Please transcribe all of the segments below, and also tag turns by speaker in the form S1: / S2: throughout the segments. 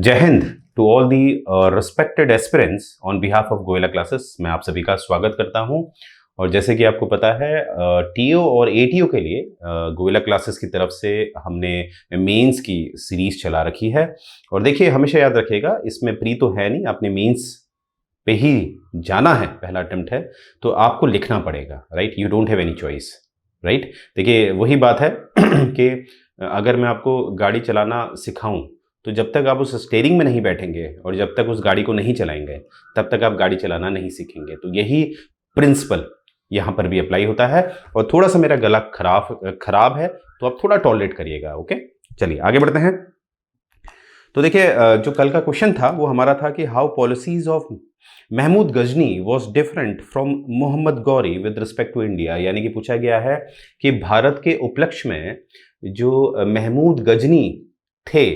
S1: जय हिंद to all the respected aspirants on behalf of Goyla classes. मैं आप सभी का स्वागत करता हूं। और जैसे कि आपको पता है टीओ और एटीओ के लिए गोयला क्लासेस की तरफ से हमने मेंस की सीरीज चला रखी है। और देखिए, हमेशा याद रखिएगा, इसमें प्री तो है नहीं, आपने मेंस पे ही जाना है, पहला अटेम्प्ट है तो आपको लिखना पड़ेगा, right. You don't have any choice, right. देखिए, वही बात है कि अगर मैं आपको गाड़ी चलाना सिखाऊं तो जब तक आप उस स्टीयरिंग में नहीं बैठेंगे और जब तक उस गाड़ी को नहीं चलाएंगे तब तक आप गाड़ी चलाना नहीं सीखेंगे। तो यही प्रिंसिपल यहाँ पर भी अप्लाई होता है। और थोड़ा सा मेरा गला खराब है तो आप थोड़ा टॉलरेट करिएगा, ओके। चलिए आगे बढ़ते हैं। तो देखिए, जो कल का क्वेश्चन था वो हमारा था कि how policies of Mahmud Ghazni was different from Muhammad Ghori with respect to India. यानी कि पूछा गया है कि भारत के उपलक्ष्य में जो महमूद गजनी थे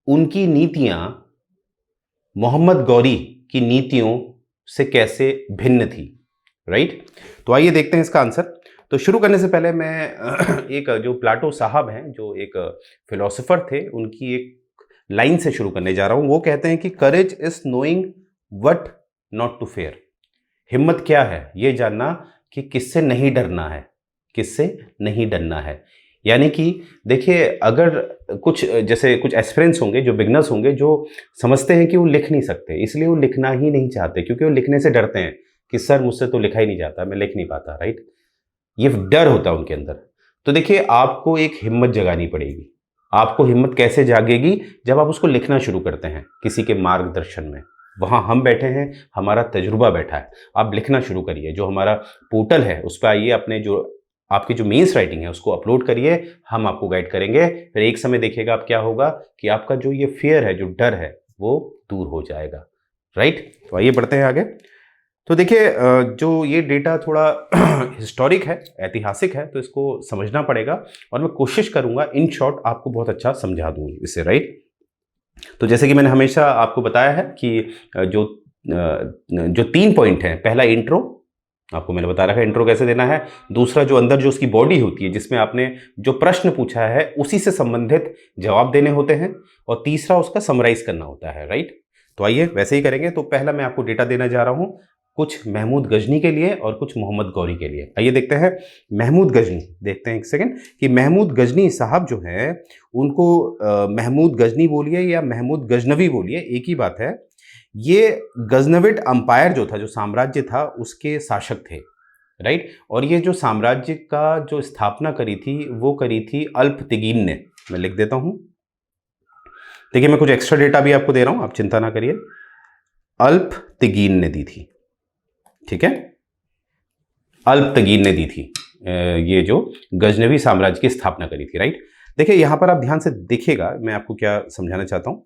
S1: उनकी नीतियां मोहम्मद गौरी की नीतियों से कैसे भिन्न थी, राइट। तो आइए देखते हैं इसका आंसर। तो शुरू करने से पहले मैं एक जो प्लाटो साहब हैं, जो एक फिलोसोफर थे, उनकी एक लाइन से शुरू करने जा रहा हूं। वो कहते हैं कि courage is knowing what not to fear. हिम्मत क्या है? ये जानना कि किससे नहीं डरना है, किससे नहीं डरना है। यानी कि देखिए, अगर कुछ जैसे कुछ एस्पिरेंट्स होंगे, जो बिगनर्स होंगे, जो समझते हैं कि वो लिख नहीं सकते, इसलिए वो लिखना ही नहीं चाहते, क्योंकि वो लिखने से डरते हैं कि सर मुझसे तो लिखा ही नहीं जाता, मैं लिख नहीं पाता, राइट। ये डर होता है उनके अंदर। तो देखिए, आपको एक हिम्मत जगानी पड़ेगी। आपको हिम्मत कैसे जागेगी? जब आप उसको लिखना शुरू करते हैं किसी के मार्गदर्शन में। वहां हम बैठे हैं, हमारा तजुर्बा बैठा है, आप लिखना शुरू करिए। जो हमारा पोर्टल है उस पर आइए, अपने जो आपकी जो मेंस राइटिंग है उसको अपलोड करिए, हम आपको गाइड करेंगे। फिर एक समय देखिएगा आप क्या होगा कि आपका जो ये फियर है, जो डर है, वो दूर हो जाएगा, राइट। तो आइए बढ़ते हैं आगे। तो देखिए, जो ये डेटा थोड़ा हिस्टोरिक है, ऐतिहासिक है, तो इसको समझना पड़ेगा और मैं कोशिश करूंगा इन शॉर्ट आपको बहुत अच्छा समझा दूँ इसे, राइट। तो जैसे कि मैंने हमेशा आपको बताया है कि जो 3 पॉइंट हैं, पहला इंट्रो, आपको मैंने बता रखा है इंट्रो कैसे देना है। दूसरा, जो अंदर जो उसकी बॉडी होती है, जिसमें आपने जो प्रश्न पूछा है उसी से संबंधित जवाब देने होते हैं। और तीसरा, उसका समराइज करना होता है, राइट। तो आइए वैसे ही करेंगे। तो पहला मैं आपको डेटा देना जा रहा हूं, कुछ महमूद गजनी के लिए और कुछ मोहम्मद गौरी के लिए। आइए देखते हैं महमूद गजनी। देखते हैं एक सेकंड कि महमूद गजनी साहब जो हैं उनको महमूद गजनी बोलिए या महमूद गजनवी बोलिए, एक ही बात है। ये गजनविड अंपायर जो था, जो साम्राज्य था, उसके शासक थे, राइट। और ये जो साम्राज्य का जो स्थापना करी थी वो करी थी अल्प तिगीन ने। मैं लिख देता हूं। देखिए, मैं कुछ एक्स्ट्रा डेटा भी आपको दे रहा हूं, आप चिंता ना करिए। अल्प तिगीन ने दी थी, ठीक है। अल्प तिगीन ने दी थी ये जो गजनवी साम्राज्य की स्थापना करी थी, राइट। देखिए, यहां पर आप ध्यान से देखिएगा, मैं आपको क्या समझाना चाहता हूं।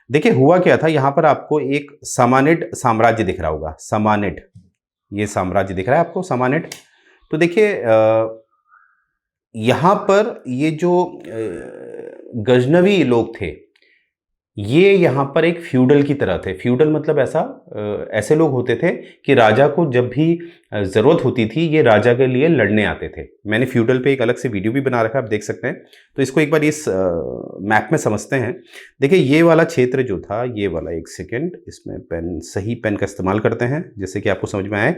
S1: देखिए, हुआ क्या था, यहां पर आपको एक सामानिड साम्राज्य दिख रहा होगा। सामानिड, ये साम्राज्य दिख रहा है आपको, सामानिड। तो देखिए, यहां पर ये जो गजनवी लोग थे, ये यहाँ पर एक फ्यूडल की तरह थे। फ्यूडल मतलब ऐसे लोग होते थे कि राजा को जब भी ज़रूरत होती थी ये राजा के लिए लड़ने आते थे। मैंने फ्यूडल पे एक अलग से वीडियो भी बना रखा है, आप देख सकते हैं। तो इसको एक बार इस मैप में समझते हैं। देखिए, ये वाला क्षेत्र जो था, ये वाला, एक सेकेंड, इसमें पेन, सही पेन का इस्तेमाल करते हैं जैसे कि आपको समझ में आए।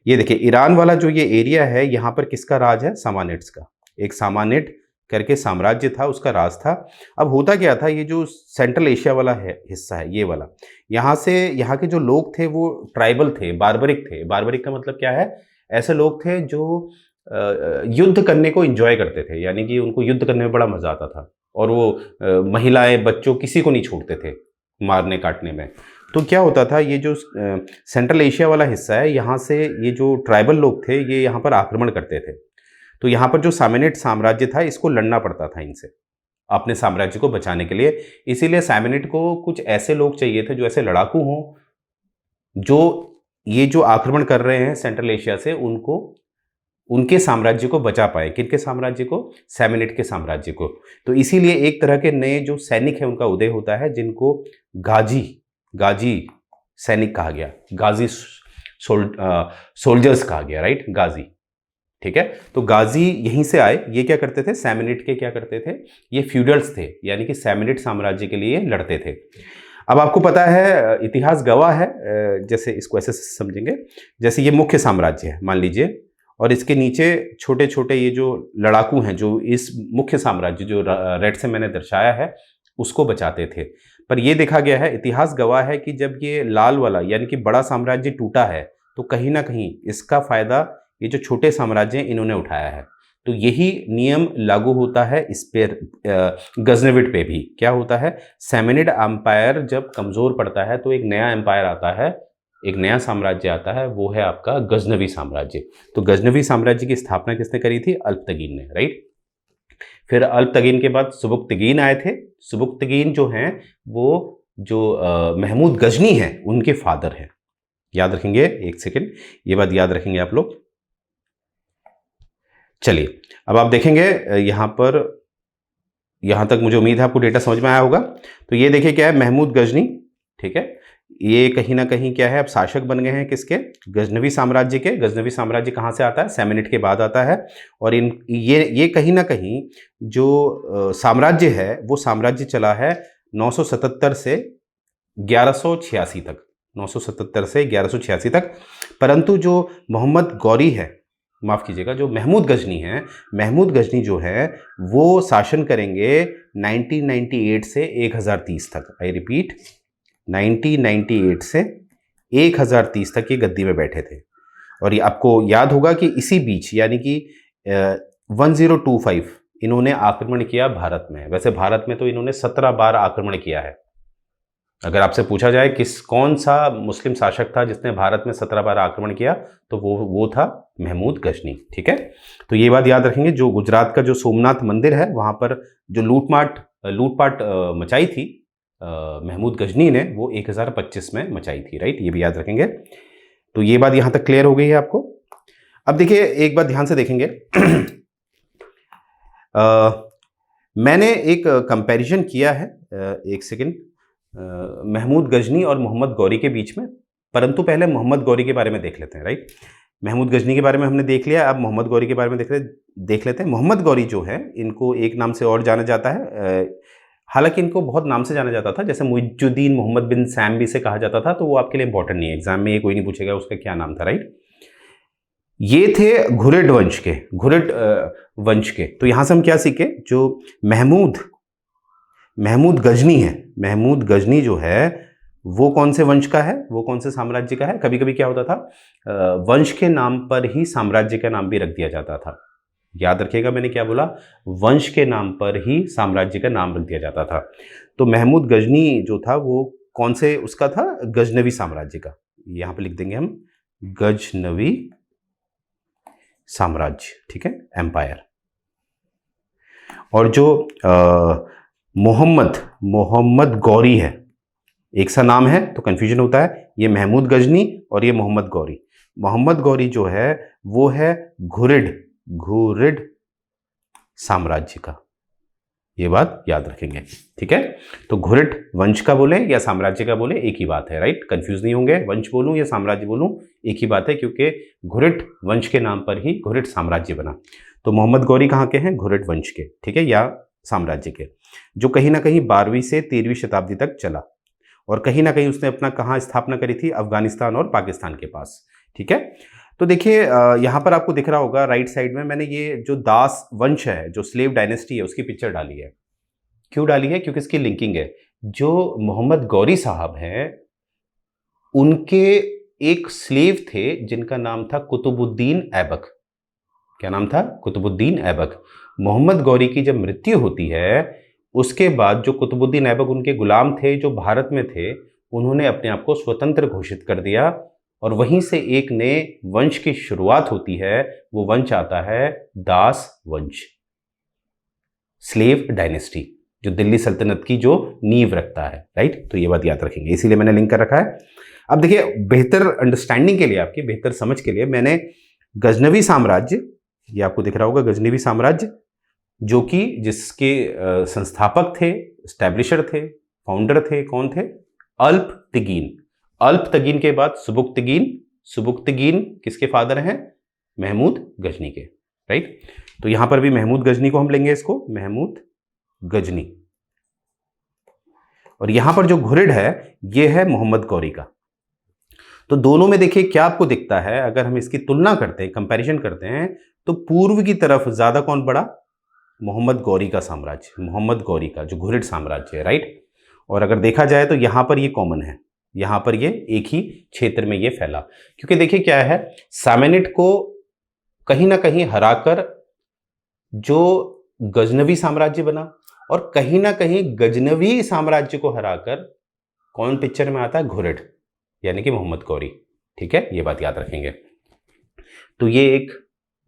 S1: ये देखिए, ईरान वाला जो ये एरिया है, यहाँ पर किसका राज है? सामानिड्स का। एक सामानिड करके साम्राज्य था, उसका राज था। अब होता क्या था, ये जो सेंट्रल एशिया वाला है हिस्सा है, ये वाला, यहाँ से यहाँ के जो लोग थे वो ट्राइबल थे, बार्बरिक थे। बार्बरिक का मतलब क्या है? ऐसे लोग थे जो युद्ध करने को एंजॉय करते थे, यानी कि उनको युद्ध करने में बड़ा मजा आता था। और वो महिलाएं, बच्चों, किसी को नहीं छोड़ते थे मारने काटने में। तो क्या होता था, ये जो सेंट्रल एशिया वाला हिस्सा है, यहाँ से ये जो ट्राइबल लोग थे ये यहाँ पर आक्रमण करते थे। तो यहाँ पर जो सामेनिड साम्राज्य था, इसको लड़ना पड़ता था इनसे अपने साम्राज्य को बचाने के लिए। इसीलिए सामेनिड को कुछ ऐसे लोग चाहिए थे जो ऐसे लड़ाकू हों, जो ये जो आक्रमण कर रहे हैं सेंट्रल एशिया से, उनको, उनके साम्राज्य को बचा पाए। किनके साम्राज्य को? सामेनिड के साम्राज्य को। तो इसीलिए एक तरह के नए जो सैनिक है उनका उदय होता है, जिनको गाजी सैनिक कहा गया, गाजी सोल्जर्स कहा गया, राइट, गाजी, ठीक है। तो गाजी यहीं से आए। ये क्या करते थे? सैमेनिड के क्या करते थे? ये फ्यूडल्स थे, यानी कि सैमेनिड साम्राज्य के लिए लड़ते थे। अब आपको पता है इतिहास गवाह है, जैसे इसको ऐसे समझेंगे, जैसे ये मुख्य साम्राज्य है मान लीजिए, और इसके नीचे छोटे छोटे ये जो लड़ाकू हैं जो इस मुख्य साम्राज्य जो रेड से मैंने दर्शाया है उसको बचाते थे। पर ये देखा गया है, इतिहास गवाह है कि जब ये लाल वाला यानी कि बड़ा साम्राज्य टूटा है तो कहीं ना कहीं इसका फायदा ये जो छोटे साम्राज्य हैं इन्होंने उठाया है। तो यही नियम लागू होता है इस पे, गजनविड पे भी। क्या होता है, सैमेनिड एम्पायर जब कमजोर पड़ता है तो एक नया एम्पायर आता है, एक नया साम्राज्य आता है, वो है आपका गजनवी साम्राज्य। तो गजनवी साम्राज्य की स्थापना किसने करी थी? अल्पतगीन ने, राइट। फिर अल्पतगीन के बाद सुबुक्तगीन आए थे। सुबुक्तगीन जो हैं वो जो महमूद गजनी है उनके फादर हैं। याद रखेंगे, एक सेकेंड, ये बात याद रखेंगे आप लोग। चलिए अब आप देखेंगे यहां पर, यहां तक मुझे उम्मीद है आपको डेटा समझ में आया होगा। तो ये देखिए क्या है, महमूद गजनी, ठीक है, ये कहीं ना कहीं क्या है, अब शासक बन गए हैं किसके? गजनवी साम्राज्य के। गजनवी साम्राज्य कहाँ से आता है? सैमेनिड के बाद आता है। और इन ये कहीं ना कहीं जो साम्राज्य है वो साम्राज्य चला है 977 से 1186 तक, 977 से 1186 तक। परंतु जो मोहम्मद गौरी है, माफ कीजिएगा, जो महमूद गजनी है, महमूद गजनी जो है वो शासन करेंगे 1998 से 1030 तक। आई रिपीट, 1998 से 1030 तक ये गद्दी में बैठे थे। और ये आपको याद होगा कि इसी बीच यानी कि 1025 इन्होंने आक्रमण किया भारत में। वैसे भारत में तो इन्होंने 17 बार आक्रमण किया है। अगर आपसे पूछा जाए कौन सा मुस्लिम शासक था जिसने भारत में 17 बार आक्रमण किया, तो वो था महमूद गजनी, ठीक है। तो ये बात याद रखेंगे। जो गुजरात का जो सोमनाथ मंदिर है वहां पर जो लूटपाट मचाई थी महमूद गजनी ने, वो 1025 में मचाई थी, राइट। ये भी याद रखेंगे। तो ये बात यहां तक क्लियर हो गई है आपको। अब देखिए एक बात ध्यान से देखेंगे मैंने एक कंपैरिजन किया है, एक सेकेंड, महमूद गजनी और मोहम्मद गौरी के बीच में। परंतु पहले मोहम्मद गौरी के बारे में देख लेते हैं, राइट। महमूद गजनी के बारे में हमने देख लिया, अब मोहम्मद गौरी के बारे में देख लेते हैं। मोहम्मद गौरी जो है इनको एक नाम से और जाना जाता है, हालांकि इनको बहुत नाम से जाना जाता था, जैसे मुइजुद्दीन मोहम्मद बिन सैम भी से कहा जाता था, तो वो आपके लिए इंपॉर्टेंट नहीं है, एग्जाम में ये कोई नहीं पूछेगा उसका क्या नाम था, राइट। ये थे घुरिड वंश के, घुरिड वंश के। तो यहां से हम क्या सीखे, जो महमूद गजनी है, महमूद गजनी जो है वो कौन से वंश का है, वो कौन से साम्राज्य का है। कभी कभी क्या होता था, वंश के नाम पर ही साम्राज्य का नाम भी रख दिया जाता था। याद रखिएगा मैंने क्या बोला, वंश के नाम पर ही साम्राज्य का नाम रख दिया जाता था। तो महमूद गजनी जो था वो कौन से उसका था, गजनवी साम्राज्य का। यहां पे लिख देंगे हम गजनवी साम्राज्य, ठीक है, एम्पायर। और जो मोहम्मद गौरी है, एक सा नाम है तो कंफ्यूजन होता है, ये महमूद गजनी और ये मोहम्मद गौरी। मोहम्मद गौरी जो है वो है घुरिड साम्राज्य का। ये बात याद रखेंगे, ठीक है। तो घुरिड वंश का बोले या साम्राज्य का बोले एक ही बात है, राइट। कंफ्यूज नहीं होंगे, वंश बोलूं या साम्राज्य बोलूं एक ही बात है, क्योंकि घुरिड वंश के नाम पर ही घुरिड साम्राज्य बना। तो मोहम्मद गौरी कहाँ के हैं? घुरिड वंश के, ठीक है, या साम्राज्य के, जो कहीं ना कहीं 12वीं से 13वीं शताब्दी तक चला। और कहीं ना कहीं उसने अपना कहाँ स्थापना करी थी? अफगानिस्तान और पाकिस्तान के पास, ठीक है। तो देखिए यहाँ पर आपको दिख रहा होगा राइट साइड में, मैंने ये जो दास वंश है, जो स्लेव डायनेस्टी है, उसकी पिक्चर डाली है। क्यों डाली है? क्योंकि इसकी लिंकिंग है। जो मोहम्मद गौरी साहब हैं उनके एक स्लेव थे जिनका नाम था कुतुबुद्दीन ऐबक। क्या नाम था? कुतुबुद्दीन ऐबक। मोहम्मद गौरी की जब मृत्यु होती है उसके बाद जो कुतुबुद्दीन ऐबक उनके गुलाम थे जो भारत में थे, उन्होंने अपने आप को स्वतंत्र घोषित कर दिया और वहीं से एक नए वंश की शुरुआत होती है। वो वंश आता है दास वंश, स्लेव डायनेस्टी, जो दिल्ली सल्तनत की जो नींव रखता है, राइट। तो ये बात याद रखेंगे, इसीलिए मैंने लिंक कर रखा है। अब देखिए बेहतर अंडरस्टैंडिंग के लिए, आपकी बेहतर समझ के लिए, मैंने गजनवी साम्राज्य, ये आपको दिख रहा होगा गजनवी साम्राज्य, जो कि जिसके संस्थापक थे, स्टैब्लिशर थे, फाउंडर थे, कौन थे? अल्पतगीन। अल्पतगीन के बाद सुबुक्तगीन किसके फादर हैं? महमूद गजनी के, राइट। तो यहां पर भी महमूद गजनी को हम लेंगे, इसको महमूद गजनी। और यहां पर जो घुरिड है ये है मोहम्मद गौरी का। तो दोनों में देखिए क्या आपको दिखता है, अगर हम इसकी तुलना करते हैं, कंपैरिजन करते हैं, तो पूर्व की तरफ ज्यादा कौन बड़ा? मोहम्मद गौरी का साम्राज्य, मोहम्मद गौरी का जो घुरिड साम्राज्य है, राइट। और अगर देखा जाए तो यहां पर ये कॉमन है, यहां पर ये एक ही क्षेत्र में ये फैला, क्योंकि देखिए क्या है, सामेनिड को कहीं ना कहीं हराकर जो गजनवी साम्राज्य बना, और कहीं ना कहीं गजनवी साम्राज्य को हराकर कौन पिक्चर में आता है? घुरिड, यानी कि मोहम्मद गौरी। ठीक है, ये बात याद रखेंगे। तो ये एक,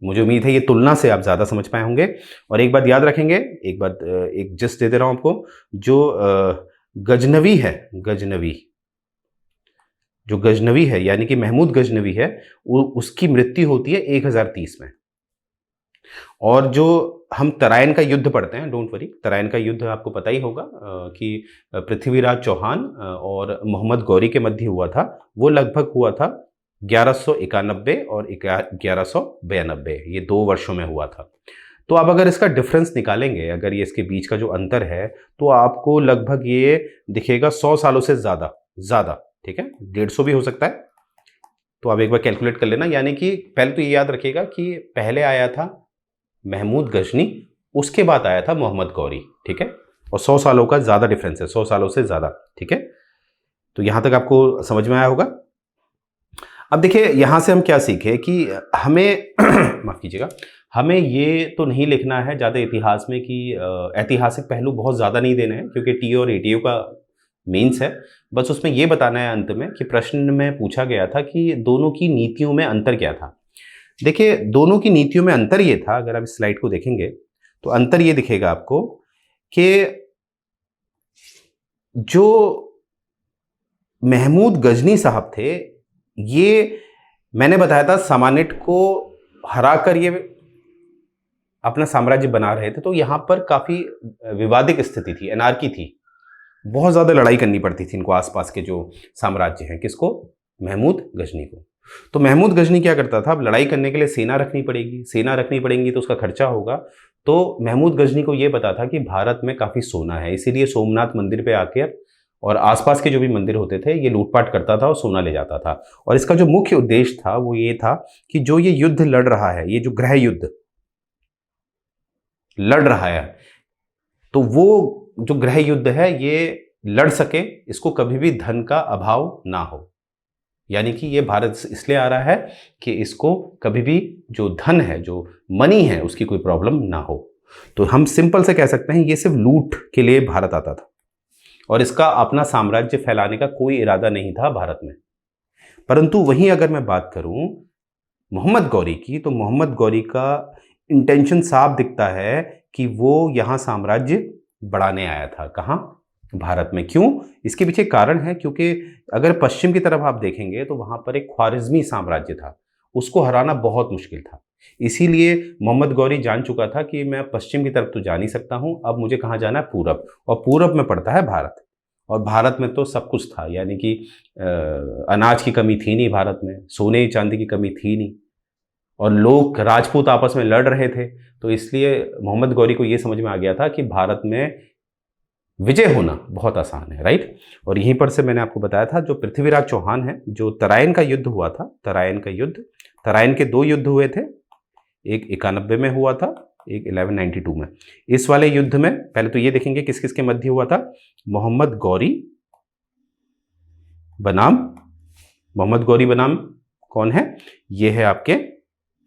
S1: मुझे उम्मीद है ये तुलना से आप ज्यादा समझ पाए होंगे। और एक बात याद रखेंगे, एक बात, एक जस्ट दे दे रहा हूं आपको, जो गजनवी है, गजनवी, जो गजनवी है यानी कि महमूद गजनवी है, उसकी मृत्यु होती है 1030 में। और जो हम तराइन का युद्ध पढ़ते हैं, डोंट वरी, तराइन का युद्ध आपको पता ही होगा कि पृथ्वीराज चौहान और मोहम्मद गौरी के मध्य हुआ था। वो लगभग हुआ था 1191 और 1192, ये 2 वर्षों में हुआ था। तो आप अगर इसका डिफरेंस निकालेंगे, अगर ये इसके बीच का जो अंतर है, तो आपको लगभग ये दिखेगा 100 सालों से ज्यादा। ठीक है, 150 भी हो सकता है। तो आप एक बार कैलकुलेट कर लेना, यानी कि पहले तो ये याद रखिएगा कि पहले आया था महमूद गजनी, उसके बाद आया था मोहम्मद गौरी। ठीक है, और 100 सालों का ज्यादा डिफरेंस है, 100 सालों से ज्यादा। ठीक है, तो यहां तक आपको समझ में आया होगा। अब देखिए यहां से हम क्या सीखे कि हमें माफ कीजिएगा, हमें ये तो नहीं लिखना है ज्यादा इतिहास में कि ऐतिहासिक पहलू बहुत ज्यादा नहीं देने हैं, क्योंकि टी और एटीओ का मेंस है। बस उसमें ये बताना है अंत में कि प्रश्न में पूछा गया था कि दोनों की नीतियों में अंतर क्या था। देखिए दोनों की नीतियों में अंतर ये था, अगर आप इस स्लाइड को देखेंगे तो अंतर ये दिखेगा आपको कि जो महमूद गजनी साहब थे, ये मैंने बताया था सामानिड को हराकर ये अपना साम्राज्य बना रहे थे। तो यहां पर काफी विवादित स्थिति थी, एनार्की थी, बहुत ज्यादा लड़ाई करनी पड़ती थी इनको, आसपास के जो साम्राज्य हैं। किसको? महमूद गजनी को। तो महमूद गजनी क्या करता था, अब लड़ाई करने के लिए सेना रखनी पड़ेगी, सेना रखनी पड़ेगी तो उसका खर्चा होगा। तो महमूद गजनी को यह पता था कि भारत में काफी सोना है, इसीलिए सोमनाथ मंदिर पे आकर और आसपास के जो भी मंदिर होते थे ये लूटपाट करता था और सोना ले जाता था। और इसका जो मुख्य उद्देश्य था वो ये था कि जो ये युद्ध लड़ रहा है, ये जो गृह युद्ध लड़ रहा है, तो वो जो गृह युद्ध है ये लड़ सके, इसको कभी भी धन का अभाव ना हो। यानी कि ये भारत इसलिए आ रहा है कि इसको कभी भी जो धन है, जो मनी है, उसकी कोई प्रॉब्लम ना हो। तो हम सिंपल से कह सकते हैं ये सिर्फ लूट के लिए भारत आता था, और इसका अपना साम्राज्य फैलाने का कोई इरादा नहीं था भारत में। परंतु वहीं अगर मैं बात करूं मोहम्मद गौरी की, तो मोहम्मद गौरी का इंटेंशन साफ दिखता है कि वो यहां साम्राज्य बढ़ाने आया था। कहां? भारत में। क्यों? इसके पीछे कारण है, क्योंकि अगर पश्चिम की तरफ आप देखेंगे तो वहां पर एक ख्वारिज्मी साम्राज्य था, उसको हराना बहुत मुश्किल था। इसीलिए मोहम्मद गौरी जान चुका था कि मैं पश्चिम की तरफ तो जा नहीं सकता हूं, अब मुझे कहां जाना है? पूरब, और पूरब में पड़ता है भारत। और भारत में तो सब कुछ था, यानी कि अनाज की कमी थी नहीं भारत में, सोने चांदी की कमी थी नहीं, और लोग राजपूत आपस में लड़ रहे थे। तो इसलिए मोहम्मद गौरी को यह समझ में आ गया था कि भारत में विजय होना बहुत आसान है, राइट। और यहीं पर से मैंने आपको बताया था जो पृथ्वीराज चौहान है, जो तराइन का युद्ध हुआ था, तराइन का युद्ध, तराइन के 2 युद्ध हुए थे, एक 91 में हुआ था, एक 1192 में। इस वाले युद्ध में पहले तो ये देखेंगे किस किस के मध्य हुआ था। मोहम्मद गौरी बनाम, मोहम्मद गौरी बनाम कौन है? ये है आपके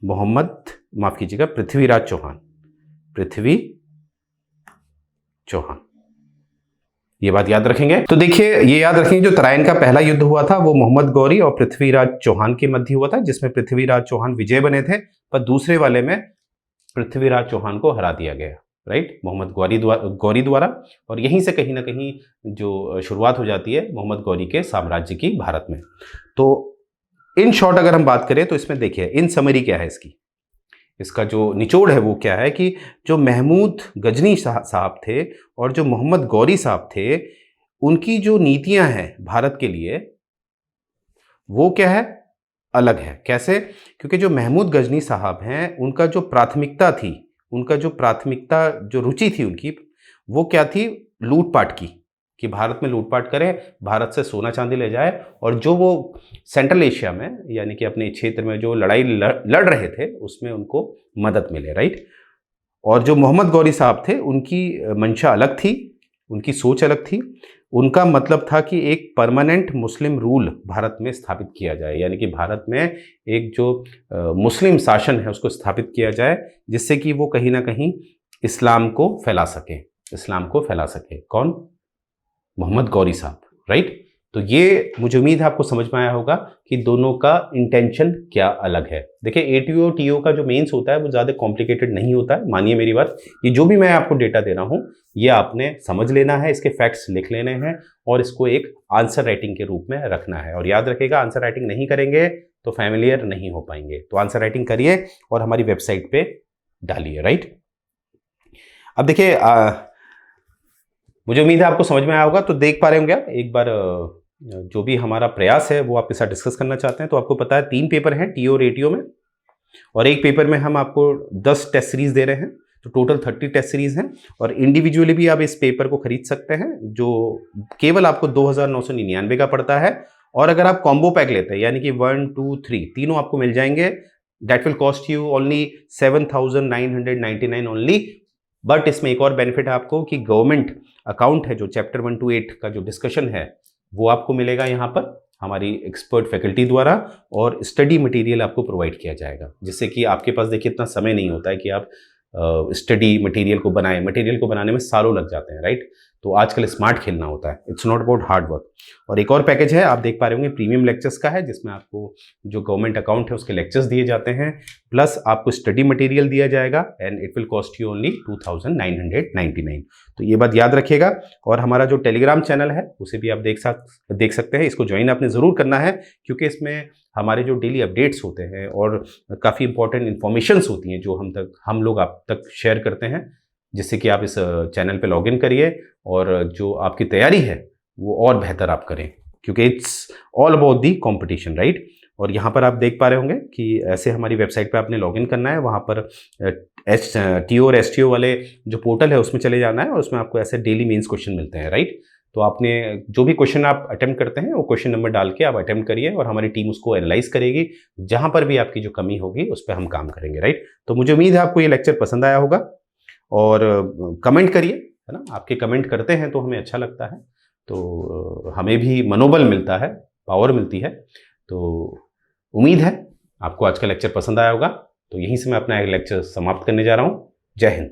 S1: मोहम्मद, माफ कीजिएगा, पृथ्वीराज चौहान, पृथ्वी चौहान। ये बात याद रखेंगे। तो देखिए ये याद रखेंगे, जो तराइन का पहला युद्ध हुआ था वो मोहम्मद गौरी और पृथ्वीराज चौहान के मध्य हुआ था, जिसमें पृथ्वीराज चौहान विजय बने थे, पर दूसरे वाले में पृथ्वीराज चौहान को हरा दिया गया, राइट, मोहम्मद गौरी द्वारा। और यहीं से कहीं ना कहीं जो शुरुआत हो जाती है मोहम्मद गौरी के साम्राज्य की भारत में। तो इन शॉर्ट अगर हम बात करें तो इसमें देखिए इन समरी क्या है इसकी, इसका जो निचोड़ है वो क्या है कि जो महमूद गजनी साहब थे और जो मोहम्मद गौरी साहब थे, उनकी जो नीतियां हैं भारत के लिए वो क्या है? अलग है। कैसे? क्योंकि जो महमूद गजनी साहब हैं उनका जो प्राथमिकता थी, उनका जो प्राथमिकता, जो रुचि थी उनकी, वो क्या थी? लूटपाट की। कि भारत में लूटपाट करें, भारत से सोना चांदी ले जाए, और जो वो सेंट्रल एशिया में यानी कि अपने क्षेत्र में जो लड़ाई लड़ रहे थे उसमें उनको मदद मिले, राइट। और जो मोहम्मद गौरी साहब थे उनकी मंशा अलग थी, उनकी सोच अलग थी। उनका मतलब था कि एक परमानेंट मुस्लिम रूल भारत में स्थापित किया जाए, यानी कि भारत में एक जो मुस्लिम शासन है उसको स्थापित किया जाए, जिससे कि वो कहीं ना कहीं इस्लाम को फैला सके, इस्लाम को फैला सके। कौन? मोहम्मद गौरी साहब, राइट। तो ये मुझे उम्मीद है आपको समझ में आया होगा कि दोनों का इंटेंशन क्या अलग है। देखिए एटीओ टीओ का जो मेंस होता है वो ज़्यादा कॉम्प्लिकेटेड नहीं होता है, मानिए मेरी बात। ये जो भी मैं आपको डेटा दे रहा हूँ ये आपने समझ लेना है, इसके फैक्ट्स लिख लेने हैं और इसको एक आंसर राइटिंग के रूप में रखना है। और याद रखिएगा, आंसर राइटिंग नहीं करेंगे तो फैमिलियर नहीं हो पाएंगे। तो आंसर राइटिंग करिए और हमारी वेबसाइट पे डालिए, राइट। अब देखिए मुझे उम्मीद है आपको समझ में आया होगा। तो देख पा रहे होंगे आप, एक बार जो भी हमारा प्रयास है वो आपके साथ डिस्कस करना चाहते हैं। तो आपको पता है 3 पेपर हैं टीओ और एटीओ में, और एक पेपर में हम आपको 10 टेस्ट सीरीज दे रहे हैं, तो टोटल 30 टेस्ट सीरीज हैं। और इंडिविजुअली भी आप इस पेपर को खरीद सकते हैं, जो केवल आपको 2999 का पड़ता है। और अगर आप कॉम्बो पैक लेते हैं यानी कि 1, 2, 3 तीनों आपको मिल जाएंगे, that will cost you only 7999 only. But इसमें एक और बेनिफिट है आपको कि गवर्नमेंट अकाउंट है, जो चैप्टर 1 to 8 का जो डिस्कशन है वो आपको मिलेगा यहाँ पर हमारी एक्सपर्ट फैकल्टी द्वारा, और स्टडी मटेरियल आपको प्रोवाइड किया जाएगा, जिससे कि आपके पास देखिए इतना समय नहीं होता है कि आप स्टडी मटेरियल को बनाएं। मटेरियल को बनाने में सालों लग जाते हैं, राइट। तो आजकल स्मार्ट खेलना होता है, it's not about hard work. और एक और पैकेज है, आप देख पा रहे होंगे, प्रीमियम लेक्चर्स का है, जिसमें आपको जो गवर्नमेंट अकाउंट है उसके लेक्चर्स दिए जाते हैं, प्लस आपको स्टडी मटेरियल दिया जाएगा, and it will cost you only 2999। तो ये बात याद रखिएगा। और हमारा जो टेलीग्राम चैनल है उसे भी आप देख सकते हैं, इसको ज्वाइन आपने ज़रूर करना है, क्योंकि इसमें हमारे जो डेली अपडेट्स होते हैं और काफ़ी इंपॉर्टेंट इन्फॉर्मेशंस होती हैं जो हम लोग आप तक शेयर करते हैं, जिससे कि आप इस चैनल पे लॉगिन करिए और जो आपकी तैयारी है वो और बेहतर आप करें, क्योंकि it's all about the competition, right. और यहाँ पर आप देख पा रहे होंगे कि ऐसे हमारी वेबसाइट पे आपने लॉगिन करना है, वहाँ पर टीओ और एसटीओ वाले जो पोर्टल है उसमें चले जाना है, और उसमें आपको ऐसे डेली मेंस क्वेश्चन मिलते हैं, राइट। तो आपने जो भी क्वेश्चन आप अटेम्प्ट करते हैं वो क्वेश्चन नंबर डाल के आप अटेम्प्ट करिए, और हमारी टीम उसको एनालाइज करेगी। जहाँ पर भी आपकी जो कमी होगी उस पर हम काम करेंगे, राइट। तो मुझे उम्मीद है आपको ये लेक्चर पसंद आया होगा, और कमेंट करिए, है ना। आपके कमेंट करते हैं तो हमें अच्छा लगता है, तो हमें भी मनोबल मिलता है, पावर मिलती है। तो उम्मीद है आपको आज का लेक्चर पसंद आया होगा। तो यहीं से मैं अपना एक लेक्चर समाप्त करने जा रहा हूँ। जय हिंद।